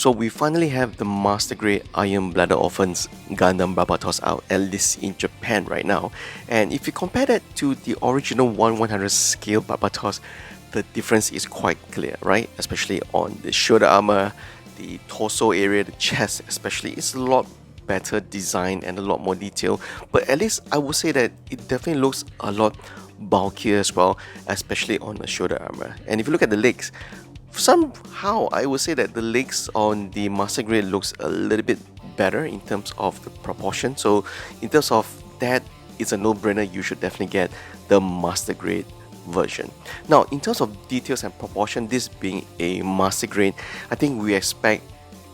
So we finally have the Master Grade Iron Bladder Orphans Gundam Barbatos out, at least in Japan right now. And if you compare that to the original 1/100 scale Barbatos, the difference is quite clear, right? Especially on the shoulder armor, the torso area, the chest especially, it's a lot better design and a lot more detail. But at least I would say that it definitely looks a lot bulkier as well, especially on the shoulder armor. And if you look at the legs, somehow I would say that the legs on the Master Grade looks a little bit better in terms of the proportion. So in terms of that, it's a no-brainer. You should definitely get the Master Grade version. Now, in terms of details and proportion, this being a Master Grade, I think we expect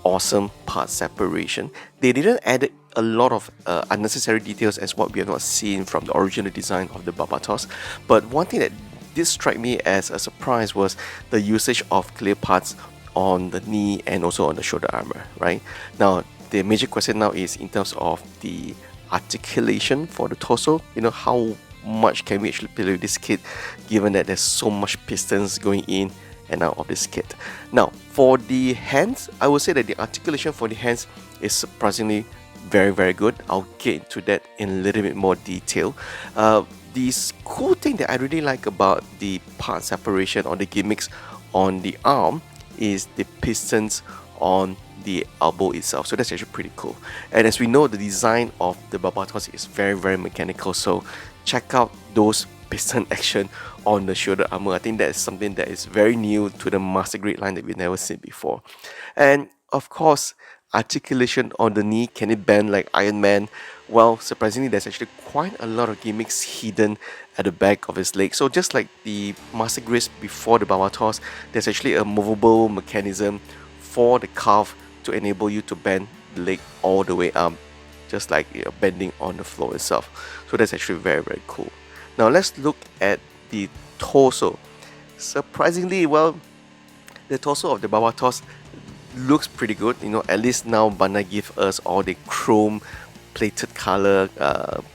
awesome part separation. They didn't add a lot of unnecessary details as what we have not seen from the original design of the Barbatos. But one thing that did strike me as a surprise was the usage of clear parts on the knee and also on the shoulder armor, right? Now, the major question now is in terms of the articulation for the torso, how much can we actually play with this kit given that there's so much pistons going in and out of this kit. Now, for the hands, I would say that the articulation for the hands is surprisingly very, very good. I'll get into that in a little bit more detail. This cool thing that I really like about the part separation or the gimmicks on the arm is the pistons on the elbow itself. So that's actually pretty cool. And as we know, the design of the Barbatos is very, very mechanical. So check out those piston action on the shoulder armor. I think that is something that is very new to the Master Grade line that we've never seen before. And of course, articulation on the knee, can it bend like Iron Man? Well, surprisingly, there's actually quite a lot of gimmicks hidden at the back of his leg. So just like the Master Grades before the Barbatos, there's actually a movable mechanism for the calf to enable you to bend the leg all the way up, just like you're bending on the floor itself. So that's actually very, very cool. Now let's look at the torso. Surprisingly, well, the torso of the Barbatos looks pretty good. At least now Bandai give us all the chrome plated color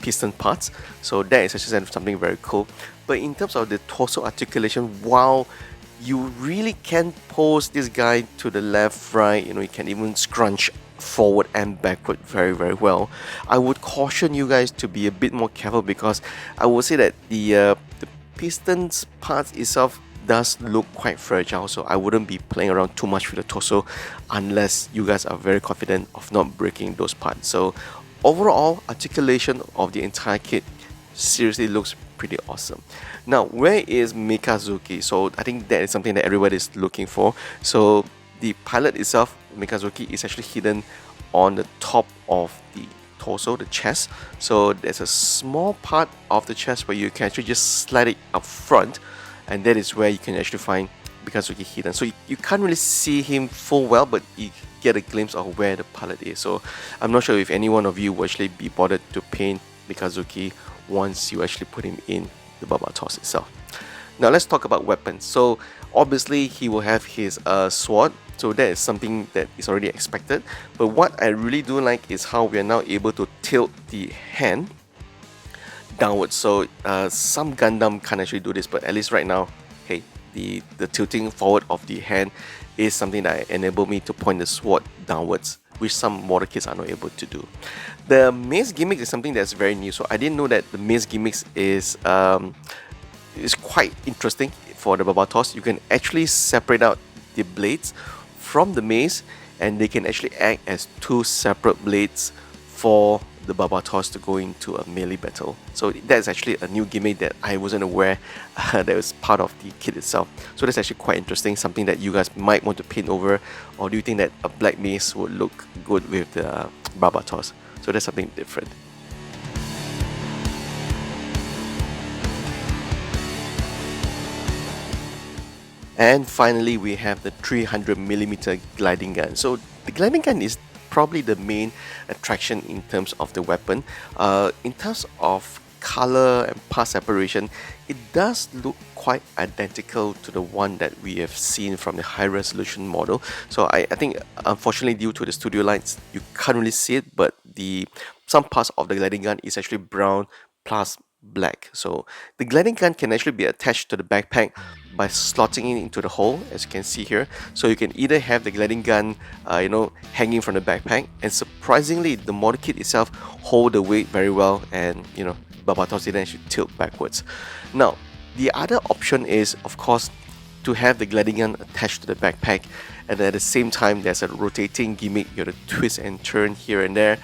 piston parts. So that is actually something very cool. But in terms of the torso articulation, wow, you really can pose this guy to the left, right. You can even scrunch forward and backward very, very well. I would caution you guys to be a bit more careful because I would say that the pistons parts itself does look quite fragile, so I wouldn't be playing around too much with the torso unless you guys are very confident of not breaking those parts. So overall, articulation of the entire kit seriously looks pretty awesome. Now, where is Mikazuki? So I think that is something that everybody is looking for. So the pilot itself, Mikazuki, is actually hidden on the top of the torso, the chest. So there's a small part of the chest where you can actually just slide it up front, and that is where you can actually find Mikazuki hidden. So you can't really see him full well, but you get a glimpse of where the pilot is. So I'm not sure if any one of you will actually be bothered to paint Mikazuki once you actually put him in the Barbatos itself. Now let's talk about weapons. So obviously he will have his sword, so that is something that is already expected. But what I really do like is how we are now able to tilt the hand downwards. So some Gundam can't actually do this, but at least right now, hey, the tilting forward of the hand is something that enable me to point the sword downwards, which some model kits are not able to do. The Mace Gimmicks is something that's very new, so I didn't know that the Mace Gimmicks is quite interesting for the Barbatos. You can actually separate out the blades from the mace, and they can actually act as two separate blades for the Barbatos to go into a melee battle. So that's actually a new gimmick that I wasn't aware that was part of the kit itself. So that's actually quite interesting, something that you guys might want to paint over. Or do you think that a black mace would look good with the Barbatos? So that's something different. And finally, we have the 300mm gliding gun. So the gliding gun is probably the main attraction in terms of the weapon. In terms of color and part separation, it does look quite identical to the one that we have seen from the high resolution model. So I think unfortunately due to the studio lights, you can't really see it, but some parts of the gliding gun is actually brown plus black. So the gliding gun can actually be attached to the backpack by slotting it into the hole, as you can see here. So you can either have the gliding gun, hanging from the backpack, and surprisingly, the model kit itself hold the weight very well, and Barbatos didn't actually tilt backwards. Now, the other option is, of course, to have the gliding gun attached to the backpack, and at the same time there's a rotating gimmick. You have to twist and turn here and there.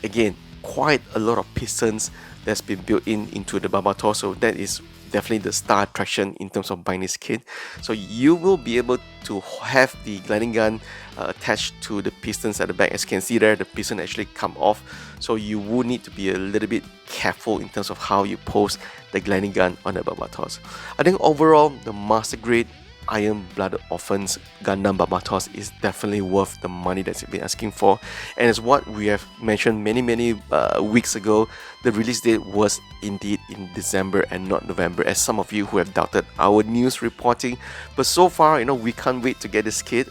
Again, quite a lot of pistons that's been built into the Barbatos, so that is definitely the star attraction in terms of buying this kit. So you will be able to have the gliding gun attached to the pistons at the back. As you can see there, the piston actually come off, so you will need to be a little bit careful in terms of how you pose the gliding gun on the Barbatos. I think overall, the master grade iron-blooded orphans Gundam Barbatos is definitely worth the money that you've been asking for, and as what we have mentioned many weeks ago, the release date was indeed in December and not November, as some of you who have doubted our news reporting. But so far, we can't wait to get this kit.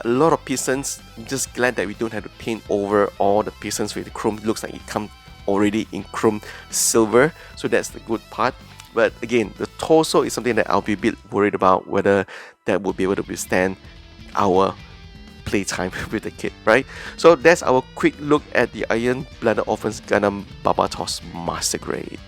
A lot of pistons. I'm just glad that we don't have to paint over all the pistons with the chrome. It looks like it comes already in chrome silver, so that's the good part. But again, the torso is something that I'll be a bit worried about, whether that will be able to withstand our playtime with the kit, right? So that's our quick look at the Iron Blooded Orphans Gundam Barbatos Master Grade.